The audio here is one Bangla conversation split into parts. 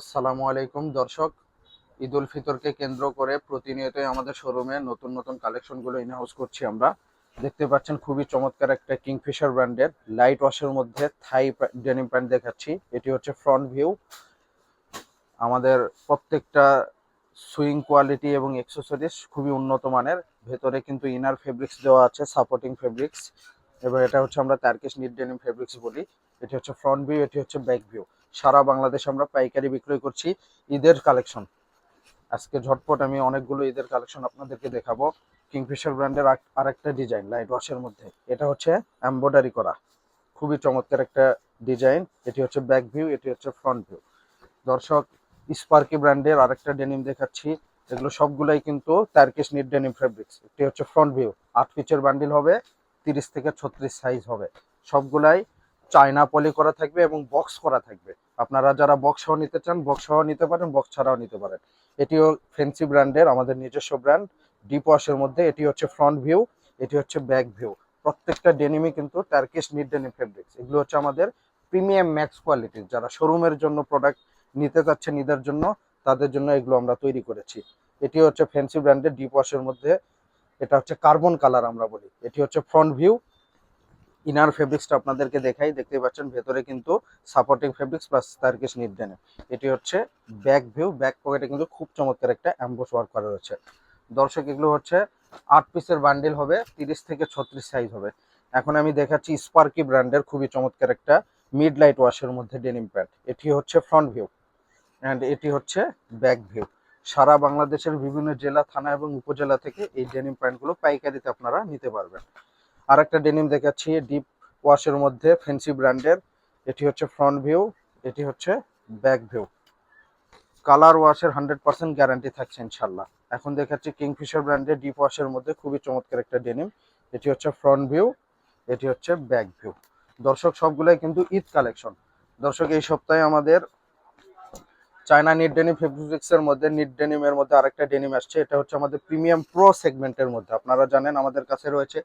আসসালামু আলাইকুম দর্শক, ঈদ উল ফিতরকে কেন্দ্র করে প্রতিনিয়তই আমাদের শোরুমে নতুন নতুন কালেকশনগুলো ইন হাউস করছি আমরা। দেখতে পাচ্ছেন খুবই চমৎকার একটা কিংফিশার ব্র্যান্ডের লাইট ওয়াশের মধ্যে থাই ডেনিম প্যান্ট দেখাচ্ছি। এটি হচ্ছে ফ্রন্ট ভিউ। আমাদের প্রত্যেকটা সুইং কোয়ালিটি এবং এক্সেসরিজ খুবই উন্নত মানের। ভেতরে কিন্তু ইনার ফেব্রিক্স দেওয়া আছে, সাপোর্টিং ফেব্রিক্স। এবার এটা হচ্ছে আমরা টার্কিশ নিট ডেনিম ফেব্রিক্স বলি। এটি হচ্ছে ফ্রন্ট ভিউ, এটি হচ্ছে ব্যাক ভিউ। সারা বাংলাদেশ আমরা পাইকারি বিক্রয় করছি ঈদের কালেকশন। আজকে ঝটপট আমি অনেকগুলো ঈদের কালেকশন আপনাদেরকে দেখাবো। কিংফিশার ব্র্যান্ডের আরেকটা ডিজাইন লাইট ওয়াশের মধ্যে, এটা হচ্ছে এমব্রয়ডারি করা, খুবই চমৎকার একটা ডিজাইন। এটি হচ্ছে ব্যাক ভিউ, এটি হচ্ছে ফ্রন্ট ভিউ। দর্শক, স্পার্কি ব্র্যান্ডের আরেকটা ডেনিম দেখাচ্ছি। এগুলো সবগুলাই কিন্তু টার্কিশ নিট ডেনিম ফেব্রিক্স। এটি হচ্ছে ফ্রন্ট ভিউ, 8 পিচের বান্ডিল হবে, 30 থেকে 36 সাইজ হবে। সবগুলাই চায়না পলি করা থাকবে এবং বক্স করা থাকবে। আপনারা যারা বক্স সহ নিতে চান বক্স সহ নিতে পারেন, বক্স ছাড়াও নিতে পারেন। এটিও ফ্যান্সি ব্র্যান্ডের, আমাদের নিজস্ব ব্র্যান্ড, ডিপ ওয়াশের মধ্যে। এটি হচ্ছে ফ্রন্ট ভিউ, এটি হচ্ছে ব্যাক ভিউ। প্রত্যেকটা ডেনিমই কিন্তু টার্কিশ নিট ডেনিম ফেব্রিক্স। এগুলো হচ্ছে আমাদের প্রিমিয়াম ম্যাক্স কোয়ালিটির, যারা শোরুমের জন্য প্রোডাক্ট নিতে চাচ্ছেন ঈদের জন্য, তাদের জন্য এগুলো আমরা তৈরি করেছি। এটি হচ্ছে ফ্যান্সি ব্র্যান্ডের ডিপ ওয়াশের মধ্যে, এটা হচ্ছে কার্বন কালার আমরা বলি। এটি হচ্ছে ফ্রন্ট ভিউ। ইনার ফেব্রিক্সটা আপনাদেরকে দেখাই, দেখতে পাচ্ছেন ভেতরে কিন্তু supporting fabrics plus Turkish NEET denim. এটি হচ্ছে ব্যাক ভিউ। ব্যাক পকেটে কিন্তু খুব চমৎকার একটা অ্যাম্বোস ওয়ার্ক করা রয়েছে। দর্শক, এগুলো হচ্ছে 8 পিসের বান্ডিল হবে, 30 থেকে 36 সাইজ হবে। এখন আমি দেখাচ্ছি স্পার্কি ব্র্যান্ডের খুবই চমৎকার একটা মিড লাইট ওয়াশের মধ্যে ডেনিম প্যান্ট। এটি হচ্ছে ফ্রন্ট ভিউ অ্যান্ড এটি হচ্ছে ব্যাক ভিউ। সারা বাংলাদেশের বিভিন্ন জেলা, থানা এবং উপজেলা থেকে এই ডেনিম প্যান্টগুলো পাইকারিতে আপনারা নিতে পারবেন। আরেকটা ডেনিম দেখাচ্ছি ডিপ ওয়াশের মধ্যে ফ্যান্সি ব্র্যান্ডের। এটি হচ্ছে ফ্রন্ট ভিউ, এটি হচ্ছে ব্যাক ভিউ। কালার ওয়াশের 100% গ্যারান্টি থাকছে ইনশাল্লাহ। এখন দেখাচ্ছি কিংফিশার ব্র্যান্ডের ডিপ ওয়াশের মধ্যে খুবই চমৎকার একটা ডেনিম। এটি হচ্ছে ফ্রন্ট ভিউ, এটি হচ্ছে ব্যাক ভিউ। দর্শক, সবগুলাই কিন্তু ঈদ কালেকশন। দর্শক, এই সপ্তাহে আমাদের চায়না নিট ডেনিম ফেব্রিক্সের মধ্যে নিট ডেনিমের মধ্যে আরেকটা ডেনিম আসছে। এটা হচ্ছে আমাদের প্রিমিয়াম প্রো সেগমেন্টের মধ্যে। আপনারা জানেন আমাদের কাছে রয়েছে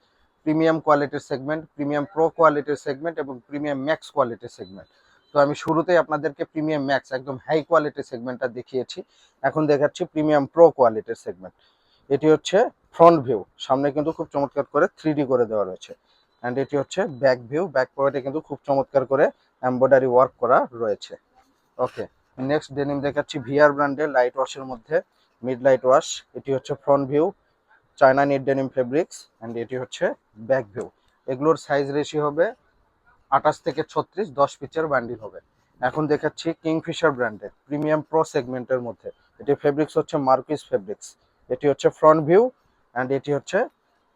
প্রিমিয়াম কোয়ালিটির সেগমেন্ট, প্রিমিয়াম প্রো কোয়ালিটির সেগমেন্ট এবং প্রিমিয়াম ম্যাক্স কোয়ালিটির সেগমেন্ট। তো আমি শুরুতেই আপনাদেরকে প্রিমিয়াম ম্যাক্স একদম হাই কোয়ালিটির সেগমেন্টটা দেখিয়েছি। এখন দেখাচ্ছি প্রিমিয়াম প্রো কোয়ালিটির সেগমেন্ট। এটি হচ্ছে ফ্রন্ট ভিউ, সামনে কিন্তু খুব চমৎকার করে 3D করে দেওয়া রয়েছে। অ্যান্ড এটি হচ্ছে ব্যাক ভিউ। ব্যাক পকেটে কিন্তু খুব চমৎকার করে এমব্রয়ডারি ওয়ার্ক করা রয়েছে। ওকে, নেক্সট ডেনিম দেখাচ্ছি ভিআর ব্র্যান্ডের লাইট ওয়াশের মধ্যে মিড লাইট ওয়াশ। এটি হচ্ছে front view, China NEET denim fabrics and এটি হচ্ছে ব্যাক ভিউ। এগুলোর সাইজ রেশি হবে 28 থেকে 36, 10 পিচের বান্ডিল হবে। এখন দেখাচ্ছি কিংফিশার ব্র্যান্ডের প্রিমিয়াম প্রো সেগমেন্টের মধ্যে। এটি ফেব্রিক্স হচ্ছে মার্কিস ফেব্রিক্স। এটি হচ্ছে ফ্রন্ট ভিউ অ্যান্ড এটি হচ্ছে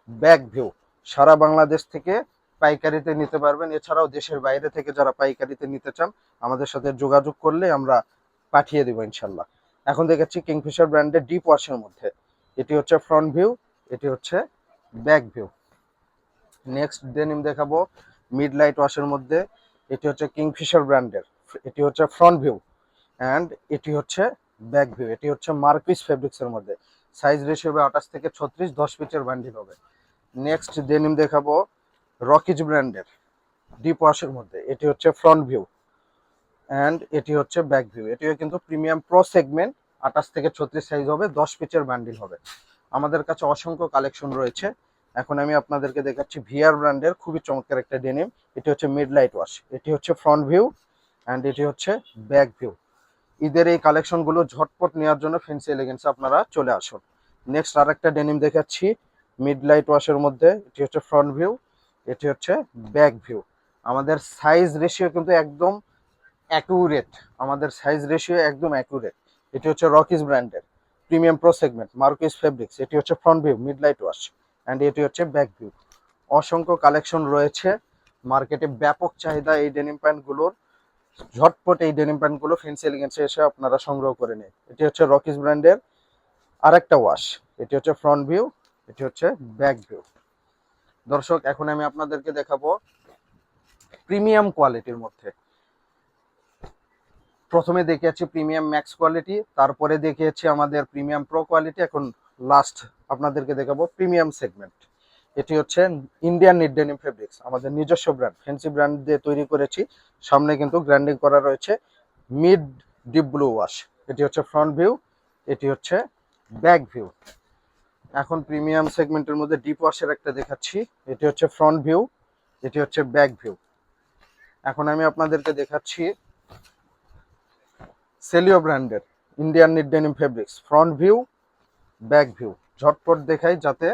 ব্যাক ভিউ। সারা বাংলাদেশ থেকে পাইকারিতে নিতে পারবেন। এছাড়াও দেশের বাইরে থেকে যারা পাইকারিতে নিতে চান আমাদের সাথে যোগাযোগ করলে আমরা পাঠিয়ে দেবো ইনশাল্লাহ। এখন দেখাচ্ছি কিংফিশার ব্র্যান্ডের ডিপ ওয়াশের মধ্যে। এটি হচ্ছে ফ্রন্ট ভিউ, এটি হচ্ছে ব্যাক ভিউ। নেক্সট ডেনিম দেখাবো মিড লাইট ওয়াশের মধ্যে। এটি হচ্ছে কিংফিশার ব্র্যান্ডের, এটি হচ্ছে ফ্রন্ট ভিউ অ্যান্ড এটি হচ্ছে ব্যাক ভিউ। এটি হচ্ছে মার্কিস ফেব্রিক্সের মধ্যে। সাইজ রেশিও হবে 28 থেকে 36, 10 পিচের বান্ডিল হবে। নেক্সট ডেনিম দেখাবো রকিজ ব্র্যান্ডের ডিপ ওয়াশের মধ্যে। এটি হচ্ছে ফ্রন্ট ভিউ অ্যান্ড এটি হচ্ছে ব্যাক ভিউ। এটিও কিন্তু প্রিমিয়াম প্রো সেগমেন্ট, 28 থেকে 36 সাইজ হবে, 10 পিচের বান্ডিল হবে। আমাদের কাছে অসংখ্য কালেকশন রয়েছে। এখন আমি আপনাদেরকে দেখাচ্ছি ভিআর ব্র্যান্ডের খুবই চমৎকার একটা ডেনিম। এটি হচ্ছে মিড লাইট ওয়াশ, এটি হচ্ছে ফ্রন্ট ভিউ অ্যান্ড এটি হচ্ছে ব্যাক ভিউ। ঈদের এই কালেকশনগুলো ঝটপট নেওয়ার জন্য ফ্যান্সি এলিগেন্সে আপনারা চলে আসুন। নেক্সট আরেকটা ডেনিম দেখাচ্ছি মিড লাইট ওয়াশের মধ্যে। এটি হচ্ছে ফ্রন্ট ভিউ, এটি হচ্ছে ব্যাক ভিউ। আমাদের সাইজ রেশিও কিন্তু একদম অ্যাকুরেট, আমাদের সাইজ রেশিও একদম অ্যাকুরেট। এটি হচ্ছে রকিজ ব্র্যান্ডের premium pro segment Marquis fabrics. এটি হচ্ছে front view mid light wash and এটি হচ্ছে ব্যাক ভিউ। অসংখ্য কালেকশন রয়েছে, মার্কেটে ব্যাপক চাহিদা এই ডেনিম প্যান্টগুলোর। ঝটপট এই ডেনিম প্যান্টগুলো ফ্যান্সি এলিগেন্সে এসে আপনারা সংগ্রহ করে নিন। এটি হচ্ছে রকিজ ব্র্যান্ডের আরেকটা ওয়াশ। এটি হচ্ছে ফ্রন্ট ভিউ, এটি হচ্ছে ব্যাক ভিউ। দর্শক, এখন আমি আপনাদেরকে দেখাবো প্রিমিয়াম কোয়ালিটির মধ্যে। প্রথমে দেখিয়েছি প্রিমিয়াম ম্যাক্স কোয়ালিটি, তারপরে দেখিয়েছি আমাদের প্রিমিয়াম প্রো কোয়ালিটি, এখন লাস্ট আপনাদেরকে দেখাবো প্রিমিয়াম সেগমেন্ট। এটি হচ্ছে ইন্ডিয়ান নিট ডেনিম ফেব্রিক্স, আমাদের নিজস্ব ব্র্যান্ড, ফ্যান্সি ব্র্যান্ড দিয়ে তৈরি করেছি। সামনে কিন্তু গ্র্যান্ডিং করা রয়েছে। Mid deep blue wash. এটি হচ্ছে ফ্রন্ট ভিউ, এটি হচ্ছে ব্যাক ভিউ। এখন প্রিমিয়াম সেগমেন্টের মধ্যে ডিপ ওয়াশের একটা দেখাচ্ছি। এটি হচ্ছে ফ্রন্ট ভিউ, এটি হচ্ছে ব্যাক ভিউ। এখন আমি আপনাদেরকে দেখাচ্ছি সেলিও ব্র্যান্ডের Indian knit denim fabrics front view, back view. ঝটপট দেখাই যাতে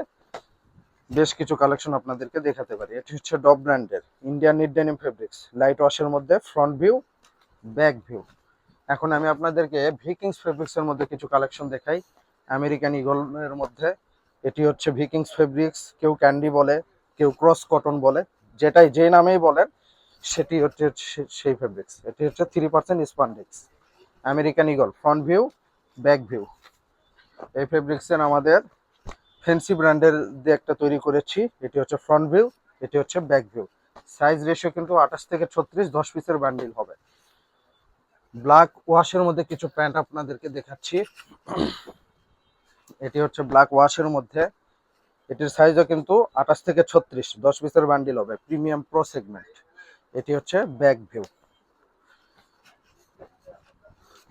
বেশ কিছু কালেকশন আপনাদেরকে দেখাতে পারি। এটি হচ্ছে ডব ব্র্যান্ডের Indian knit denim fabrics light ওয়াশের মধ্যে ফ্রন্ট ভিউ, ব্যাক ভিউ। এখন আমি আপনাদেরকে ভিকিংস ফেব্রিক্সের মধ্যে কিছু কালেকশন দেখাই। আমেরিকান ইগলের মধ্যে এটি হচ্ছে ভিকিংস ফেব্রিক্স, কেউ ক্যান্ডি বলে, কেউ ক্রস কটন বলে, যেটাই যে নামেই বলেন সেটি হচ্ছে সেই ফেব্রিক্স। এটি হচ্ছে 3% spandex American eagle front view, back view. এই ফেব্রিক্সের আমাদের ফ্যান্সি ব্র্যান্ডের দিয়ে একটা তৈরি করেছি। এটি হচ্ছে ফ্রন্ট ভিউ, এটি হচ্ছে ব্যাক ভিউ। সাইজ রেশিও কিন্তু 28 থেকে 36, 10 পিসের বান্ডিল হবে। ব্ল্যাক ওয়াশের মধ্যে কিছু প্যান্ট আপনাদেরকে দেখাচ্ছি। এটি হচ্ছে ব্ল্যাক ওয়াশের মধ্যে, এটির সাইজও কিন্তু 28 থেকে 36, 10 পিসের বান্ডিল হবে, প্রিমিয়াম প্রো সেগমেন্ট। এটি হচ্ছে ব্যাক ভিউ।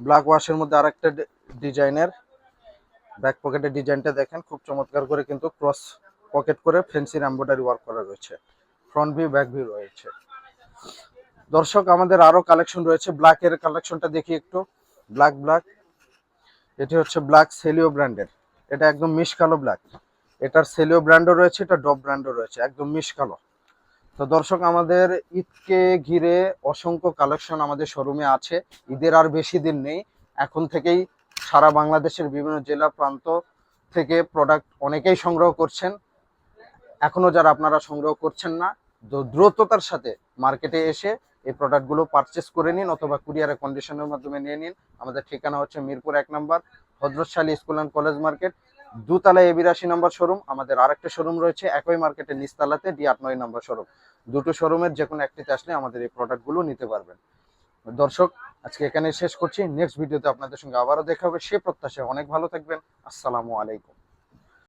ব্ল্যাক ওয়াশের মধ্যে আরেকটা ডিজাইনের ব্যাক পকেটের ডিজাইনটা দেখেন, খুব চমৎকার করে কিন্তু ক্রস পকেট করে ফ্যান্সি এমব্রয়ডারি ওয়ার্ক করা রয়েছে। ফ্রন্ট ভিউ, ব্যাক ভিউ রয়েছে। দর্শক আমাদের আরো কালেকশন রয়েছে। ব্ল্যাকের কালেকশনটা দেখি একটু। ব্ল্যাক, এটি হচ্ছে ব্ল্যাক সেলিও ব্র্যান্ডের, এটা একদম মিশ কালো ব্ল্যাক। এটার সেলিও ব্র্যান্ডও রয়েছে, এটা ডব ব্র্যান্ডও রয়েছে, একদম মিশ কালো। তো দর্শক আমাদের ঈদকে ঘিরে অসংখ্য কালেকশন আমাদের শোরুমে আছে। ঈদের আর বেশি দিন নেই, এখন থেকেই সারা বাংলাদেশের বিভিন্ন জেলা প্রান্ত থেকে প্রোডাক্ট অনেকেই সংগ্রহ করছেন। এখনো যারা আপনারা সংগ্রহ করছেন না, দ্রুততার সাথে মার্কেটে এসে এই প্রোডাক্টগুলো পারচেস করে নিন অথবা কুরিয়ারের কন্ডিশনের মাধ্যমে নিয়ে নিন। আমাদের ঠিকানা হচ্ছে মিরপুর 1 নম্বর হযরত শালী স্কুল অ্যান্ড কলেজ মার্কেট, দোতলায় A82 নম্বর শোরুম। আমাদের আরেকটা শোরুম রয়েছে একই মার্কেটের নিচতলাতে D89 নম্বর শোরুম। দুটো শোরুমের যে কোনো একটিতে আসলে আমাদের এই প্রোডাক্টগুলো নিতে পারবেন। দর্শক আজকে এখানে শেষ করছি, নেক্সট ভিডিওতে আপনাদের সঙ্গে আবারও দেখা হবে সে প্রত্যাশায় অনেক ভালো থাকবেন। আসসালামু আলাইকুম।